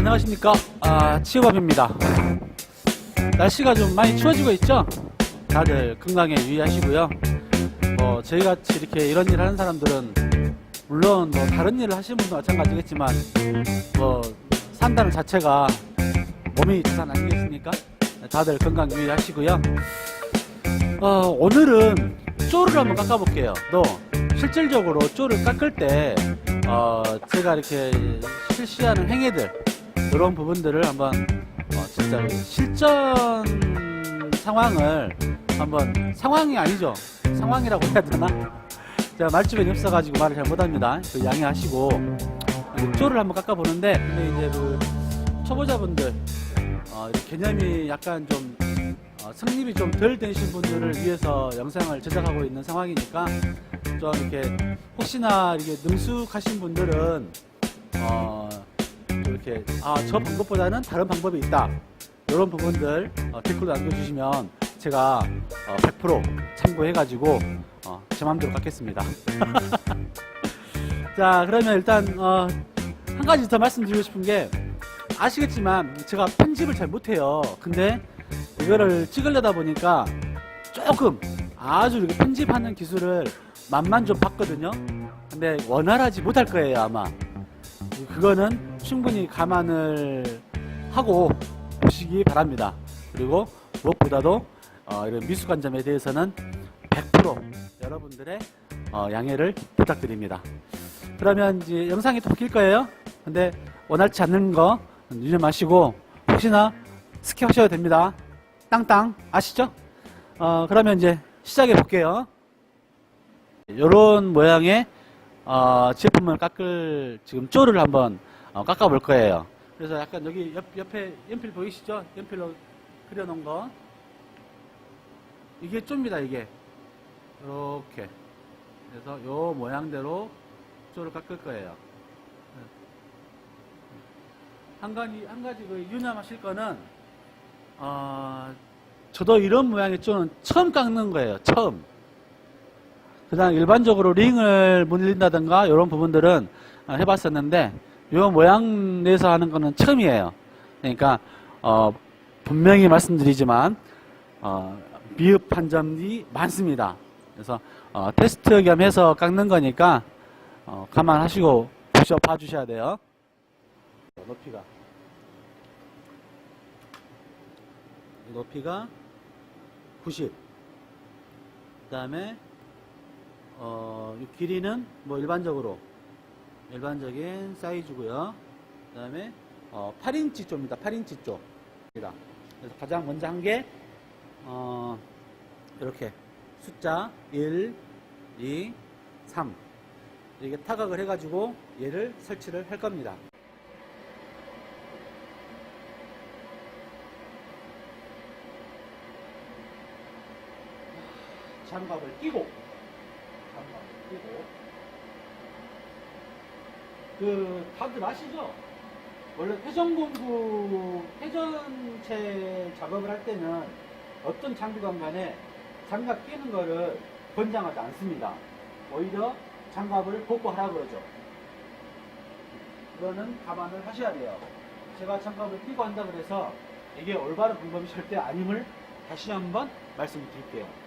안녕하십니까. 치유밥입니다. 날씨가 좀 많이 추워지고 있죠. 다들 건강에 유의하시고요. 저희같이 이렇게 이런 일 하는 사람들은 물론 다른 일을 하시는 분도 마찬가지겠지만 산다는 자체가 몸이 자산 아니겠습니까? 다들 건강 유의하시고요. 오늘은 쪼를 한번 깎아볼게요. 실질적으로 쪼를 깎을 때 제가 이렇게 실시하는 행위들, 이런 부분들을 한번 진짜 실전 상황을 한번, 상황이 아니죠, 상황이라고 해야 되나? 제가 말주변이 없어가지고 말을 잘 못합니다. 양해하시고 쪼를 한번 깎아보는데, 근데 이제 초보자분들 개념이 약간 좀 성립이 좀 덜 되신 분들을 위해서 영상을 제작하고 있는 상황이니까, 좀 이렇게 혹시나 이렇게 능숙하신 분들은 이렇게 저 방법보다는 다른 방법이 있다, 이런 부분들 댓글로 남겨주시면 제가 100% 참고해가지고 제 마음대로 깎겠습니다. 자, 그러면 일단 한 가지 더 말씀드리고 싶은 게, 아시겠지만 제가 편집을 잘 못해요. 근데 이거를 찍으려다 보니까 조금 아주 이렇게 편집하는 기술을 맛만 좀 봤거든요. 근데 원활하지 못할 거예요, 아마. 그거는 충분히 감안을 하고 보시기 바랍니다. 그리고 무엇보다도 이런 미숙한 점에 대해서는 100% 여러분들의 양해를 부탁드립니다. 그러면 이제 영상이 또 바뀔 거예요. 근데 원활치 않는 거 유념하시고 혹시나 스킵하셔도 됩니다. 땅땅 아시죠? 그러면 이제 시작해 볼게요. 이런 모양의 제품을 깎을 지금 쪼를 한번 깎아 볼 거예요. 그래서 약간 여기 옆에 연필 보이시죠? 연필로 그려놓은 거, 이게 쪼입니다. 이게 이렇게, 그래서 요 모양대로 쪼를 깎을 거예요. 한 가지 유념하실 거는, 저도 이런 모양의 쪼는 처음 깎는 거예요. 처음. 그다음 일반적으로 링을 물린다든가 이런 부분들은 해봤었는데, 이 모양 내에서 하는 거는 처음이에요. 그러니까 분명히 말씀드리지만 미흡한 점이 많습니다. 그래서 테스트 겸 해서 깎는 거니까 감안하시고 봐주셔야 돼요. 높이가 90. 그 다음에 이 길이는 일반적인 사이즈고요. 그 다음에 8인치 쪼입니다. 8인치 쪼. 그래서 가장 먼저 한 게 이렇게 숫자 1, 2, 3 이렇게 타각을 해가지고 얘를 설치를 할 겁니다. 장갑을 끼고 다들 아시죠? 원래 회전체 작업을 할 때는 어떤 장비건 간에 장갑 끼는 거를 권장하지 않습니다. 오히려 장갑을 벗고 하라 그러죠. 그거는 감안을 하셔야 돼요. 제가 장갑을 끼고 한다 그래서 이게 올바른 방법이 절대 아님을 다시 한번 말씀드릴게요.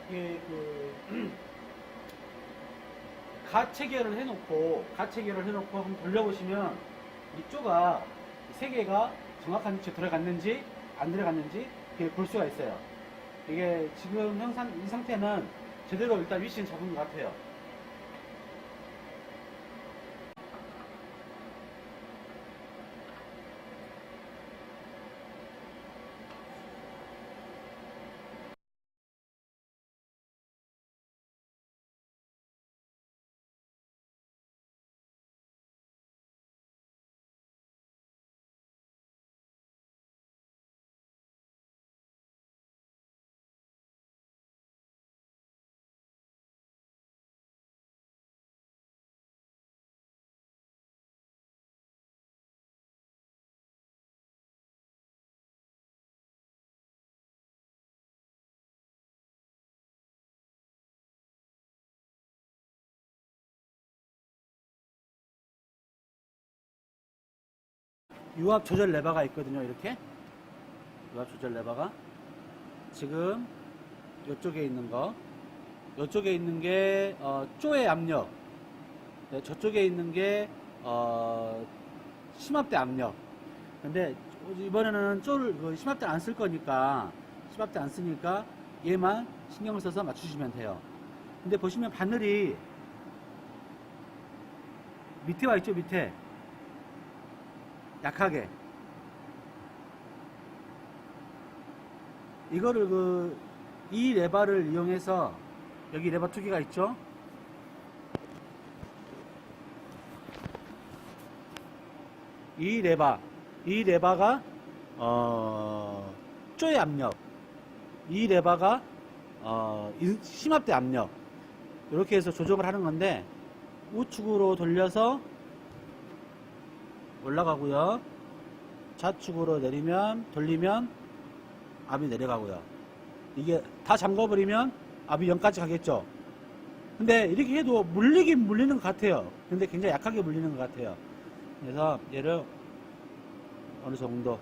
이게 가체결을 해놓고 한번 돌려보시면 이쪽가 세 개가 정확한 위치에 들어갔는지 안 들어갔는지 볼 수가 있어요. 이게 지금 이 상태는 제대로 일단 위치는 잡은 것 같아요. 유압 조절 레버가 있거든요. 이렇게 유압 조절 레버가 지금 이쪽에 있는 거, 이쪽에 있는 게 쪼의 압력, 네, 저쪽에 있는 게 심압대 압력. 근데 이번에는 쪼를 심압대 안 쓸 거니까, 심압대 안 쓰니까 얘만 신경을 써서 맞추시면 돼요. 근데 보시면 바늘이 밑에 와 있죠. 밑에 약하게 이거를 이 레버를 이용해서, 여기 레버 두 개가 있죠. 이 레버가 쪼의 압력, 이 레버가 심압대 압력, 이렇게 해서 조정을 하는 건데, 우측으로 돌려서 올라가고요, 좌측으로 돌리면 압이 내려가고요. 이게 다 잠궈버리면 압이 0까지 가겠죠. 근데 이렇게 해도 물리긴 물리는 것 같아요. 근데 굉장히 약하게 물리는 것 같아요. 그래서 얘를 어느 정도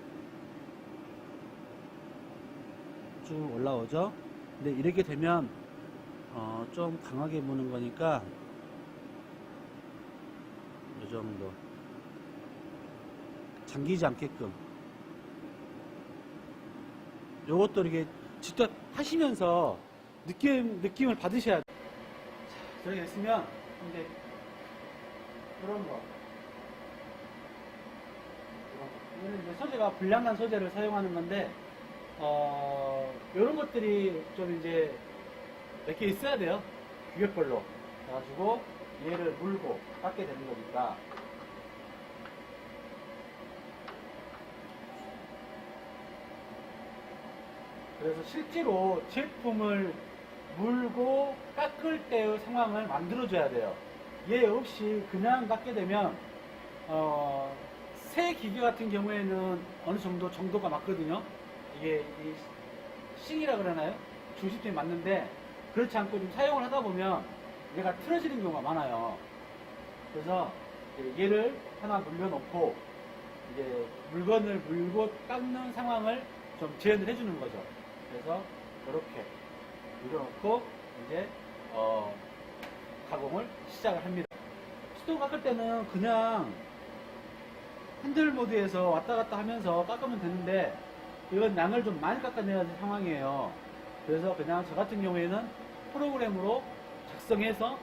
쭉 올라오죠. 근데 이렇게 되면 좀 강하게 무는 거니까 이 정도 잠기지 않게끔, 요것도 이렇게 직접 하시면서 느낌을 받으셔야 돼요. 자, 저렇게 됐으면 이제 이런 거, 이거는 이제 소재가 불량난 소재를 사용하는 건데, 이런 것들이 좀 이제 몇 개 있어야 돼요. 규격별로. 그래가지고 얘를 물고 닦게 되는 거니까. 그래서 실제로 제품을 물고 깎을 때의 상황을 만들어줘야 돼요. 얘 없이 그냥 깎게 되면 새 기계 같은 경우에는 어느 정도가 맞거든요. 이게 싱이라 그러나요? 중심점이 맞는데, 그렇지 않고 좀 사용을 하다 보면 얘가 틀어지는 경우가 많아요. 그래서 얘를 하나 물려놓고 이제 물건을 물고 깎는 상황을 좀 재현을 해주는 거죠. 그래서 이렇게 물려놓고 이제 가공을 시작을 합니다. 수동 깎을 때는 그냥 핸들 모드에서 왔다 갔다 하면서 깎으면 되는데, 이건 양을 좀 많이 깎아내야 될 상황이에요. 그래서 그냥 저 같은 경우에는 프로그램으로 작성해서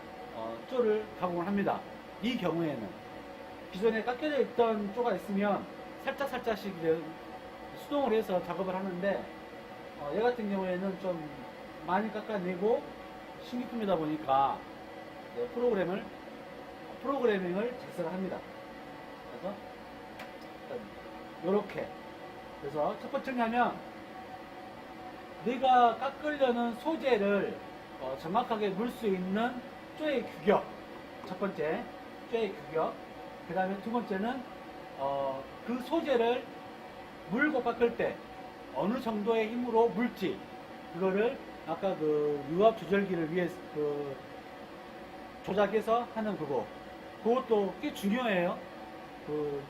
쪼를 가공을 합니다. 이 경우에는 기존에 깎여져 있던 쪼가 있으면 살짝씩 수동을 해서 작업을 하는데, 얘 같은 경우에는 좀 많이 깎아내고 신규품이다 보니까 프로그래밍을 작성을 합니다. 그래서 이렇게, 그래서 첫 번째는 하면 내가 깎으려는 소재를 정확하게 물 수 있는 쪼의 규격, 첫 번째 쪼의 규격. 그 다음에 두 번째는 그 소재를 물고 깎을 때 어느 정도의 힘으로 물지, 그거를 아까 유압 조절기를 위해서 조작해서 하는 그것도 꽤 중요해요.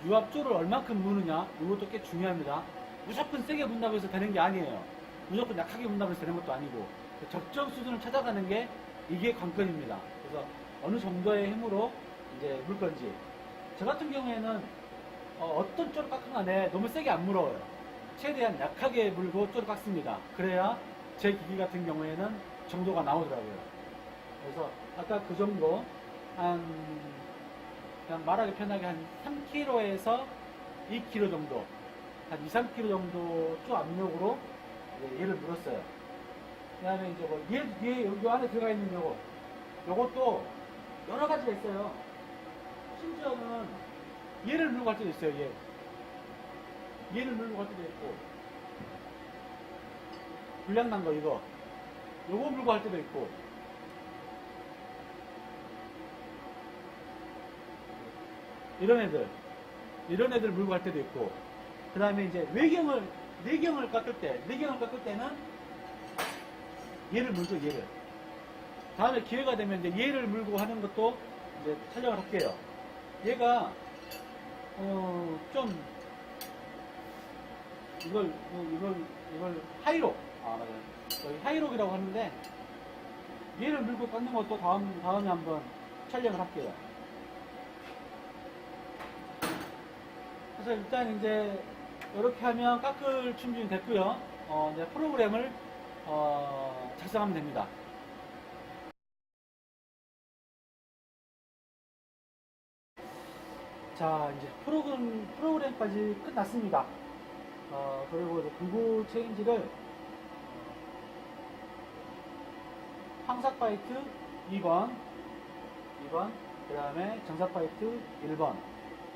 유압조를 얼만큼 무느냐, 이것도 꽤 중요합니다. 무조건 세게 문다고 해서 되는 게 아니에요. 무조건 약하게 문다고 해서 되는 것도 아니고. 그 적정 수준을 찾아가는 게 이게 관건입니다. 그래서 어느 정도의 힘으로 이제 물 건지. 저 같은 경우에는 어떤 쪼를 깎은 간에 너무 세게 안 물어요. 최대한 약하게 물고 쪼를 깎습니다. 그래야 제 기기 같은 경우에는 정도가 나오더라고요. 그래서 아까 그 정도 그냥 말하기 편하게 한 3kg에서 2kg 정도, 한 2, 3kg 정도 쪼 압력으로 얘를 물었어요. 그 다음에 이제 뭐 얘 여기 안에 들어가 있는 요것도 여러 가지가 있어요. 심지어는 얘를 물고 갈 때도 있어요. 얘를 물고 갈 때도 있고, 불량난 거 요거 물고 갈 때도 있고, 이런 애들 물고 갈 때도 있고, 그 다음에 이제 내경을 깎을 때는 얘를 물죠, 얘를. 다음에 기회가 되면 이제 얘를 물고 하는 것도 이제 촬영을 할게요. 얘가 좀 이걸 하이록, 맞아요. 여기 하이록이라고 하는데, 얘를 물고 깎는 것도 다음에 한번 촬영을 할게요. 그래서 일단 이제 이렇게 하면 깎을 준비는 됐고요. 이제 프로그램을 작성하면 됩니다. 자, 이제 프로그램까지 끝났습니다. 그리고 이제 공구 체인지를 황사 파이트 2번, 그 다음에 정사 파이트 1번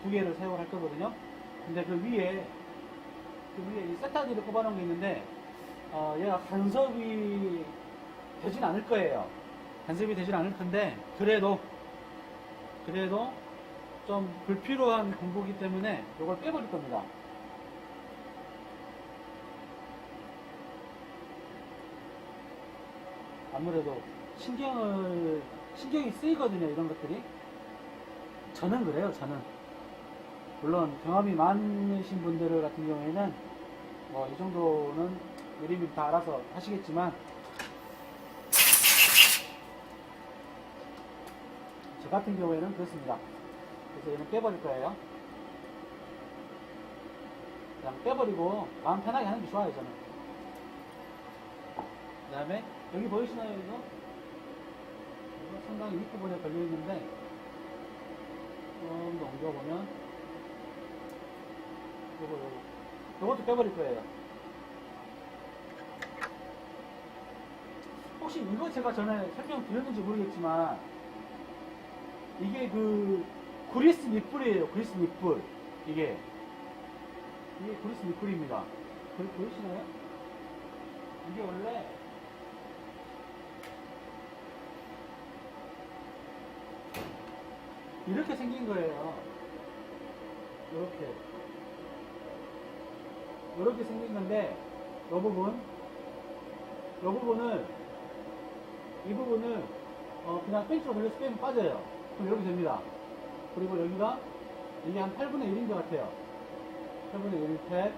두 개를 사용을 할 거거든요. 근데 그 위에 이 세타디를 꼽아놓은 게 있는데, 얘가 간섭이 되진 않을 거예요. 간섭이 되진 않을 텐데, 그래도 좀 불필요한 공구이기 때문에 이걸 빼버릴 겁니다. 아무래도 신경이 쓰이거든요, 이런 것들이. 저는 그래요, 저는. 물론 경험이 많으신 분들 같은 경우에는 뭐 이 정도는 미리미리 다 알아서 하시겠지만, 저 같은 경우에는 그렇습니다. 그래서 얘는 빼버릴 거예요. 그냥 빼버리고 마음 편하게 하는 게 좋아요, 저는. 그 다음에 여기 보이시나요, 이거 상당히 윗부분에 걸려있는데, 좀 더 옮겨보면 요것도 빼버릴 거예요. 혹시 이거 제가 전에 설명드렸는지 모르겠지만, 이게 그 그리스 밑불이에요. 그리스 밑불. 이게 그리스 밑불입니다. 보이시나요? 이게 원래 이렇게 생긴 거예요. 이렇게 생긴 건데, 이 부분을 그냥 벤치로 돌려서 빼면 빠져요. 그럼 이렇게 됩니다. 그리고 이게 한 8분의 1인 것 같아요. 8분의 1 팩.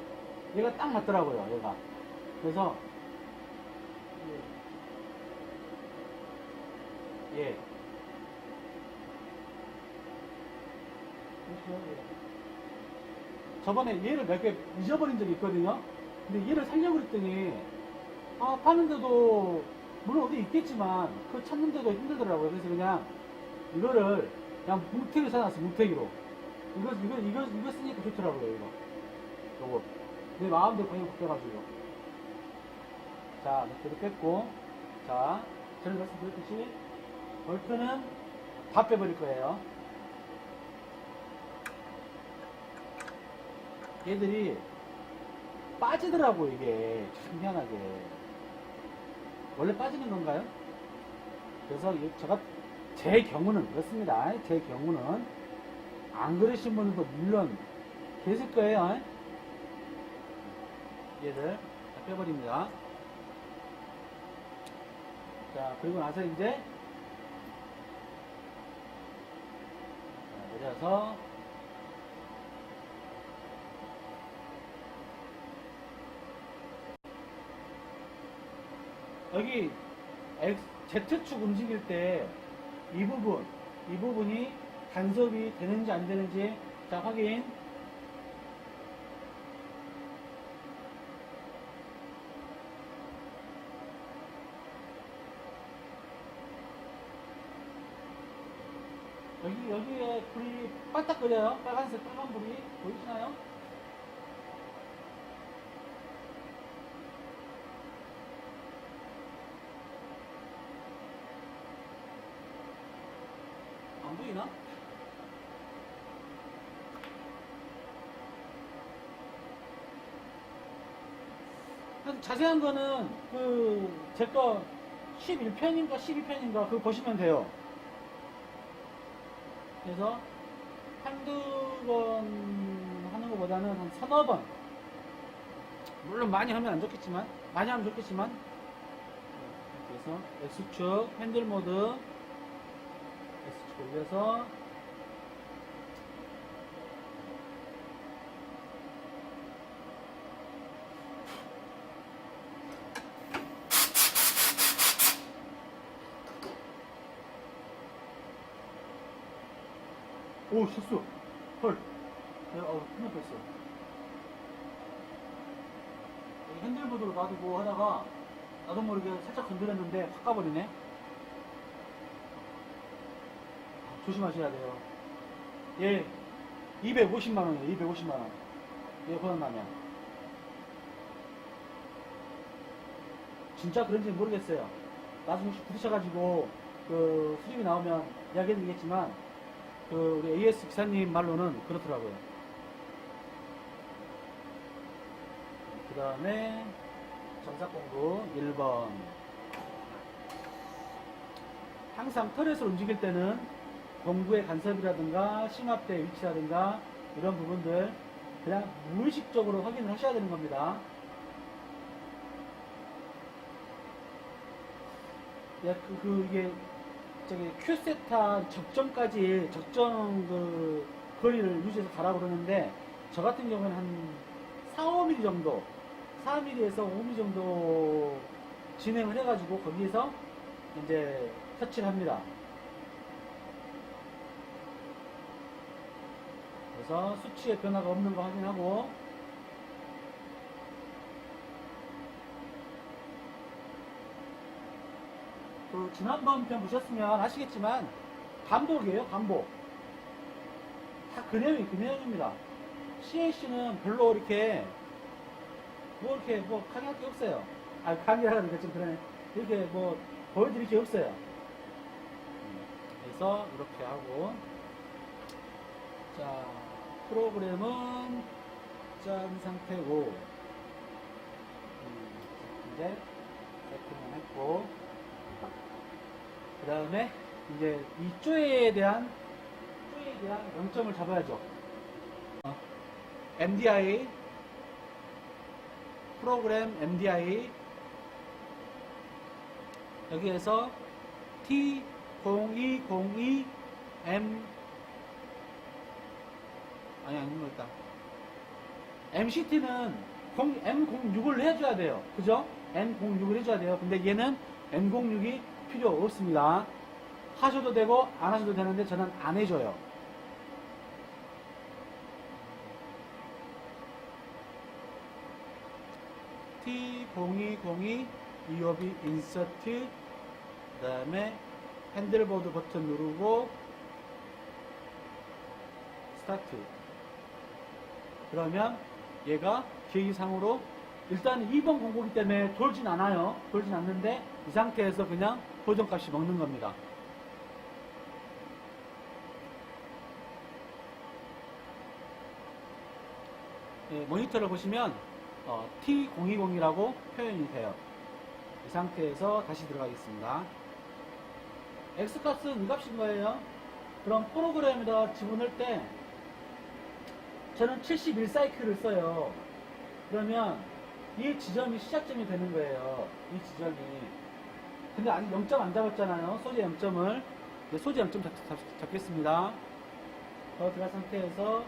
얘가 딱 맞더라고요, 얘가. 그래서 예. 저번에 얘를 몇 개 잊어버린 적이 있거든요. 근데 얘를 살려고 그랬더니, 파는데도, 물론 어디 있겠지만, 그거 찾는데도 힘들더라고요. 그래서 그냥, 이거를, 그냥 뭉태기로 사놨어, 뭉태기로. 이거 쓰니까 좋더라고요, 요거. 내 마음대로 방향 바뀌어가지고. 자, 이렇게 뺐고, 자, 전에 말씀드렸듯이, 볼트는 다 빼버릴 거예요. 얘들이 빠지더라고, 이게. 참 희한하게. 원래 빠지는 건가요? 그래서 제 경우는 그렇습니다. 제 경우는 안 그러신 분들도 물론 계실 거예요. 얘들 다 빼버립니다. 자, 그리고 나서 이제 내려서 여기 Z축 움직일 때 이 부분이 간섭이 되는지 안 되는지 자 확인. 여기에 불이 반짝거려요. 빨간색 빨간 불이 보이시나요? 안 보이나? 자세한 거는 제 거 11편인가 12편인가 그거 보시면 돼요. 그래서 한두 번 하는 것보다는 한 서너 번, 물론 많이 하면 안 좋겠지만, 많이 하면 좋겠지만, 그래서 X축 핸들 모드 X축 올려서 오 실수 헐 내가 큰일 뺐어. 핸들보드로 놔두고 하다가 나도 모르게 살짝 건드렸는데 확 가버리네. 조심하셔야 돼요. 얘 250만원이에요. 250만원 얘 고장나면 진짜 그런지 모르겠어요. 나중에 혹시 부딪혀가지고 수리비 나오면 이야기해드리겠지만 우리 AS 기사님 말로는 그렇더라고요. 그 다음에 정삭공구 1번. 항상 터렛을 움직일 때는 공구의 간섭이라든가 심압대 위치라든가 이런 부분들 그냥 무의식적으로 확인을 하셔야 되는 겁니다. 이게 큐세타 적정까지 적정 거리를 유지해서 가라고 그러는데 저 같은 경우는 한 4, 5mm 정도 4mm에서 5mm 정도 진행을 해가지고 거기에서 이제 터치를 합니다. 그래서 수치에 변화가 없는 거 확인하고 지난번 편 보셨으면 아시겠지만 반복이에요. 반복 다 그 내용입니다. CAC는 별로 이렇게 강의할 게 없어요. 강의하라니까 좀 그러네. 이렇게 보여드릴 게 없어요. 그래서 이렇게 하고 자 프로그램은 짠 상태고 이제 세팅을 했고 그 다음에 이제 이 쪼에 대한 0점을 잡아야죠. MDI 프로그램 MDI 여기에서 T0202 아니면 MCT는 M06을 해줘야 돼요. 그죠? M06을 해줘야 돼요. 근데 얘는 M06이 필요 없습니다. 하셔도 되고 안 하셔도 되는데 저는 안 해줘요. T0202 EOB 인서트 그 다음에 핸들보드 버튼 누르고 스타트. 그러면 얘가 계기상으로 일단 2번 공고기 때문에 돌진 않아요. 돌진 않는데 이 상태에서 그냥 보정값이 먹는 겁니다. 네, 모니터를 보시면 T020이라고 표현이 돼요. 이 상태에서 다시 들어가겠습니다. X값은 이 값인 거예요. 그럼 프로그램에다 집어넣을 때 저는 71사이클을 써요. 그러면 이 지점이 시작점이 되는 거예요. 이 지점이. 근데 아직 0점 안 잡았잖아요. 소재 0점을. 소재 0점 잡겠습니다. 들어간 상태에서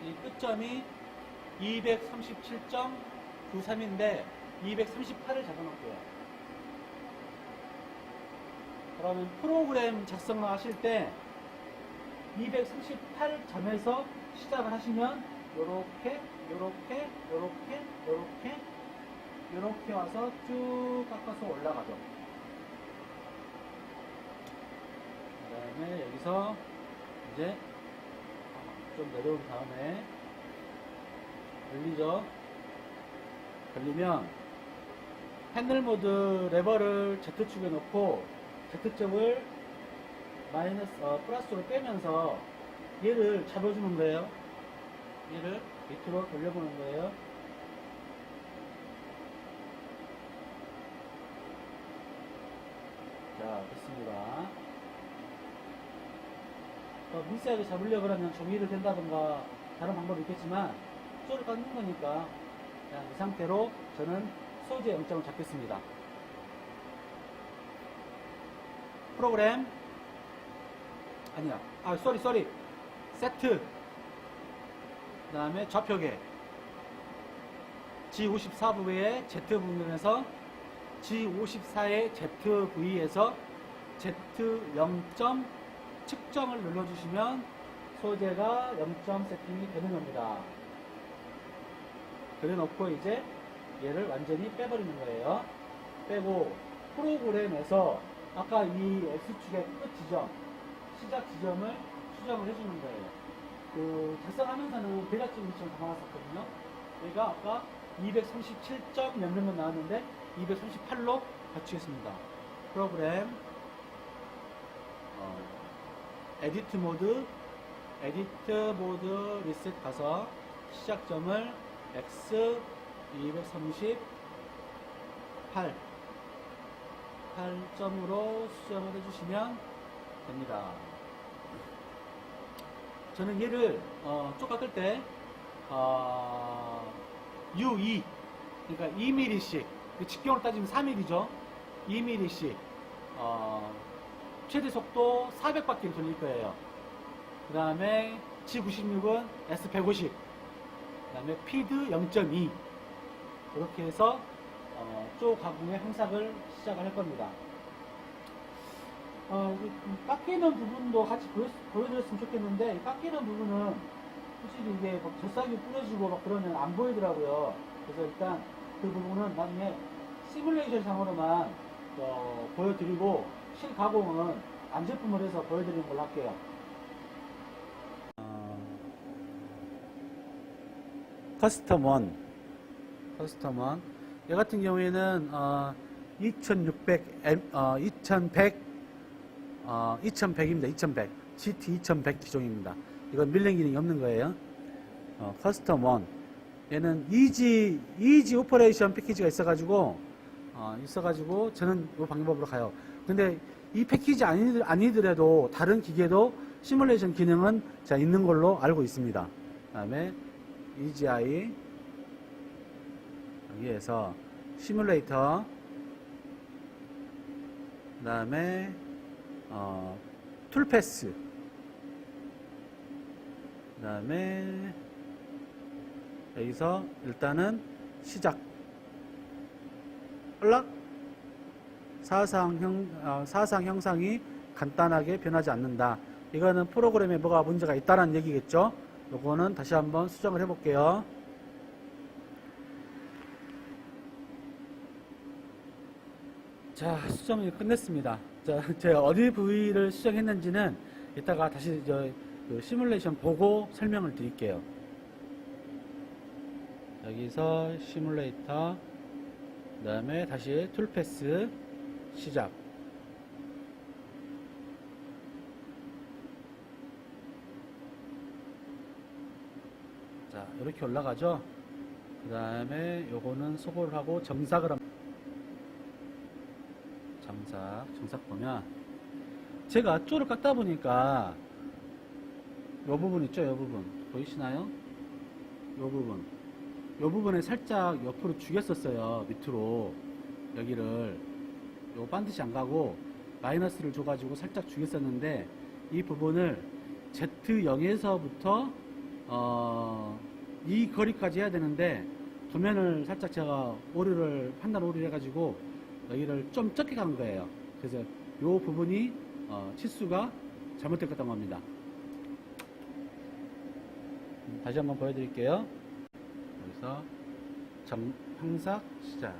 이 끝점이 237.93인데 238을 잡아놓을게요. 그러면 프로그램 작성을 하실 때 238점에서 시작을 하시면 요렇게 요렇게 와서 쭉 깎아서 올라가죠. 그 다음에 여기서 이제 좀 내려온 다음에 걸리죠. 걸리면 핸들 모드 레버를 Z축에 놓고 Z축을 플러스로 빼면서 얘를 잡아주는 거예요. 얘를 밑으로 돌려보는 거예요. 자, 됐습니다. 미세하게 잡으려고 하면 종이를 댄다던가 다른 방법이 있겠지만 소를 깎는 거니까 그냥 이 상태로 저는 소재 0점을 잡겠습니다. 프로그램 아니야, 쏘리 세트, 그 다음에 좌표계 G54V의 Z 부분에서 G54의 ZV에서 Z0점 측정을 눌러주시면 소재가 0점 세팅이 되는 겁니다. 그래 놓고 이제 얘를 완전히 빼버리는 거예요. 빼고 프로그램에서 아까 이 X축의 끝 지점, 시작 지점을 수정을 해주는 거예요. 작성하면서는 대략적으로 담아놨었거든요. 얘가 아까 237점 몇 명 나왔는데 238로 맞추겠습니다. 프로그램, 에디트 모드 리셋 가서 시작점을 X 8점으로 수정을 해주시면 됩니다. 저는 얘를 쭉 깎을 때 U2, 그러니까 2mm씩, 직경으로 따지면 3mm죠. 2mm씩 최대 속도 400바퀴를 돌릴 거예요. 그 다음에 G96은 S150, 그 다음에 피드 0.2, 그렇게 해서 쪽 가공의 항삭을 시작을 할 겁니다. 깎이는 부분도 같이 보여드렸으면 좋겠는데, 깎이는 부분은 솔직히 이게 막 젖사기 뿌려주고 막 그러면 안 보이더라고요. 그래서 일단 그 부분은 나중에 시뮬레이션 상으로만 보여드리고, 실가공은 안제품을 해서 보여드리는 걸로 할게요. 커스텀 1 얘 같은 경우에는 2100입니다. 2100 GT 2100 기종입니다. 이건 밀링 기능이 없는 거예요. 커스텀 1 얘는 이지 오퍼레이션 패키지가 있어가지고 저는 이 방법으로 가요. 근데 이 패키지 아니더라도 다른 기계도 시뮬레이션 기능은 제가 있는 걸로 알고 있습니다. 그 다음에 EGI 여기에서 시뮬레이터, 그 다음에 툴패스, 그 다음에 여기서 일단은 시작 연락 사상 형상이 간단하게 변하지 않는다. 이거는 프로그램에 뭐가 문제가 있다는 얘기겠죠. 요거는 다시 한번 수정을 해 볼게요. 자, 수정이 끝냈습니다. 자, 제가 어디 부위를 수정했는지는 이따가 다시 그 시뮬레이션 보고 설명을 드릴게요. 여기서 시뮬레이터, 그 다음에 다시 툴패스 시작. 자, 이렇게 올라가죠. 그 다음에 요거는 소거를 하고 정삭을 합니다. 정삭 보면 제가 쪼를 깎다 보니까 요 부분 있죠. 요 부분 보이시나요? 요 부분에 살짝 옆으로 죽였었어요. 밑으로 여기를 요 반드시 안 가고 마이너스를 줘가지고 살짝 죽였었는데, 이 부분을 Z0에서부터 이 거리까지 해야 되는데 도면을 살짝 제가 판단 오류를 해가지고 여기를 좀 적게 간 거예요. 그래서 요 부분이 치수가 잘못됐던 겁니다. 다시 한번 보여드릴게요. 여기서 황삭 시작.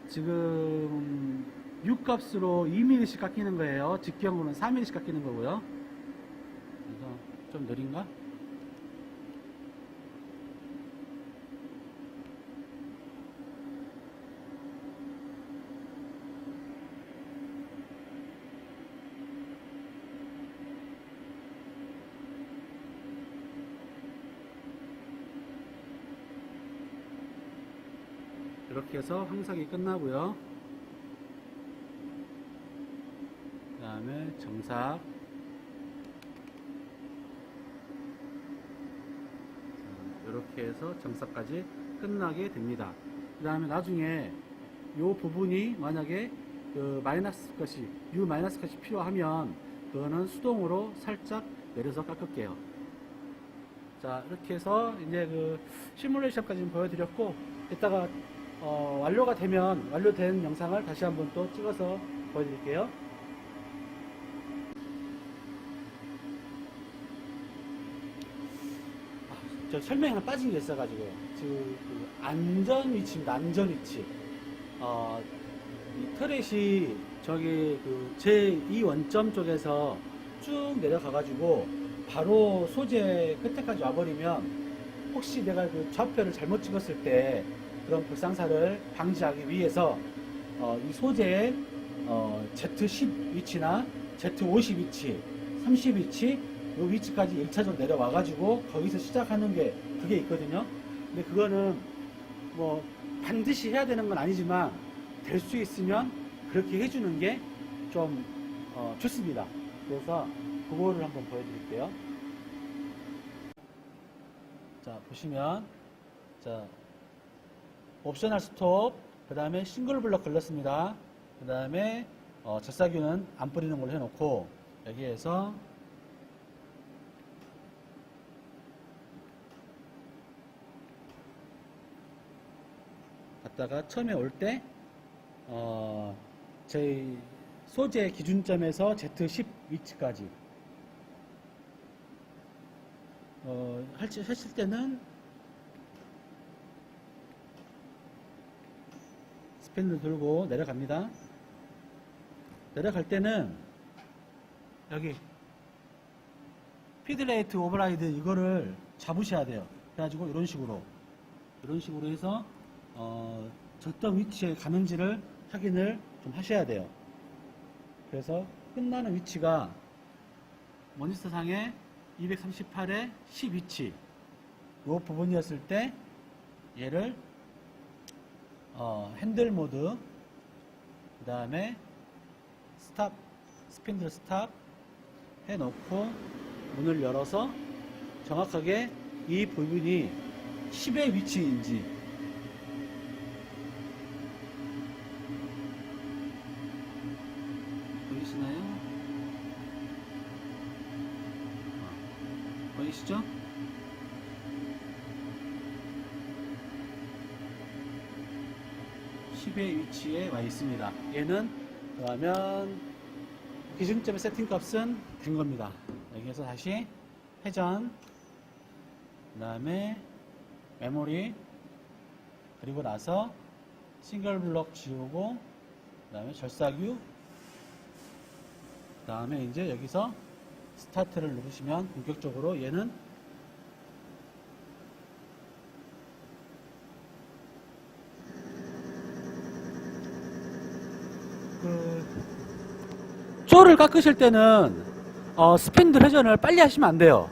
지금 6값으로 2mm씩 깎이는 거예요. 직경으로는 4mm씩 깎이는 거고요. 그래서 좀 느린가? 이렇게 해서 황삭이 끝나고요. 그 다음에 정삭. 이렇게 해서 정삭까지 끝나게 됩니다. 그 다음에 나중에 이 부분이 만약에 그 마이너스 컷이 U 마이너스 컷이 필요하면 그거는 수동으로 살짝 내려서 깎을게요. 자, 이렇게 해서 이제 그 시뮬레이션까지 보여드렸고, 이따가 완료가 되면 완료된 영상을 다시 한번 또 찍어서 보여드릴게요. 저 설명이 하나 빠진 게 있어가지고요. 지금 그 안전 위치입니다. 안전 위치. 이 터렛이 저기 그 제2 원점 쪽에서 쭉 내려가가지고 바로 소재 끝에까지 와버리면 혹시 내가 그 좌표를 잘못 찍었을 때 그런 불상사를 방지하기 위해서 이 소재의 Z10 위치나 Z50 위치, 30 위치, 이 위치까지 1차적으로 내려와가지고 거기서 시작하는 게 그게 있거든요. 근데 그거는 뭐 반드시 해야 되는 건 아니지만 될 수 있으면 그렇게 해주는 게 좀 좋습니다. 그래서 그거를 한번 보여드릴게요. 자, 보시면 자, 옵셔널 스톱, 그 다음에 싱글 블럭 걸렸습니다. 그 다음에 젖사규는 안 뿌리는 걸로 해놓고 여기에서 갔다가 처음에 올 때 저희 소재 기준점에서 Z10 위치까지 하실 때는 스핀을 들고 내려갑니다. 내려갈 때는 여기 피드레이트 오버라이드 이거를 잡으셔야 돼요. 그래가지고 이런 식으로 해서 어떤 위치에 가는지를 확인을 좀 하셔야 돼요. 그래서 끝나는 위치가 모니터상에 238에 10 위치 이 부분이었을 때 얘를 핸들 모드, 그 다음에 스탑, 스핀들 스탑 해놓고 문을 열어서 정확하게 이 부분이 10의 위치인지 보이시나요? 보이시죠? 의 위치에 와 있습니다. 얘는 그러면 기준점의 세팅 값은 된 겁니다. 여기에서 다시 회전, 그 다음에 메모리, 그리고 나서 싱글 블럭 지우고, 그 다음에 절사규, 그 다음에 이제 여기서 스타트를 누르시면 본격적으로 얘는 쪼를 깎으실 때는 스핀들 회전을 빨리 하시면 안 돼요.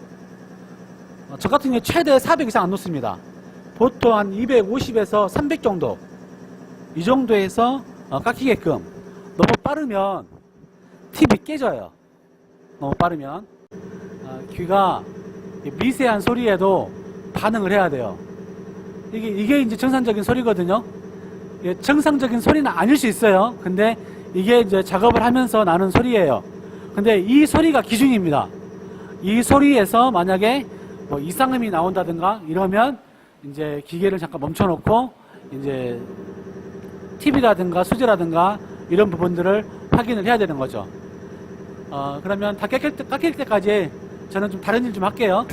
저 같은 경우에 최대 400 이상 안 놓습니다. 보통 한 250에서 300 정도, 이 정도에서 깎이게끔. 너무 빠르면 팁이 깨져요. 너무 빠르면 귀가 미세한 소리에도 반응을 해야 돼요. 이게 이제 정상적인 소리거든요. 정상적인 소리는 아닐 수 있어요. 근데 이게 이제 작업을 하면서 나는 소리예요. 근데 이 소리가 기준입니다. 이 소리에서 만약에 뭐 이상음이 나온다든가 이러면 이제 기계를 잠깐 멈춰놓고 이제 TV라든가 수지라든가 이런 부분들을 확인을 해야 되는 거죠. 그러면 다 깎일 때까지 저는 좀 다른 일 좀 할게요.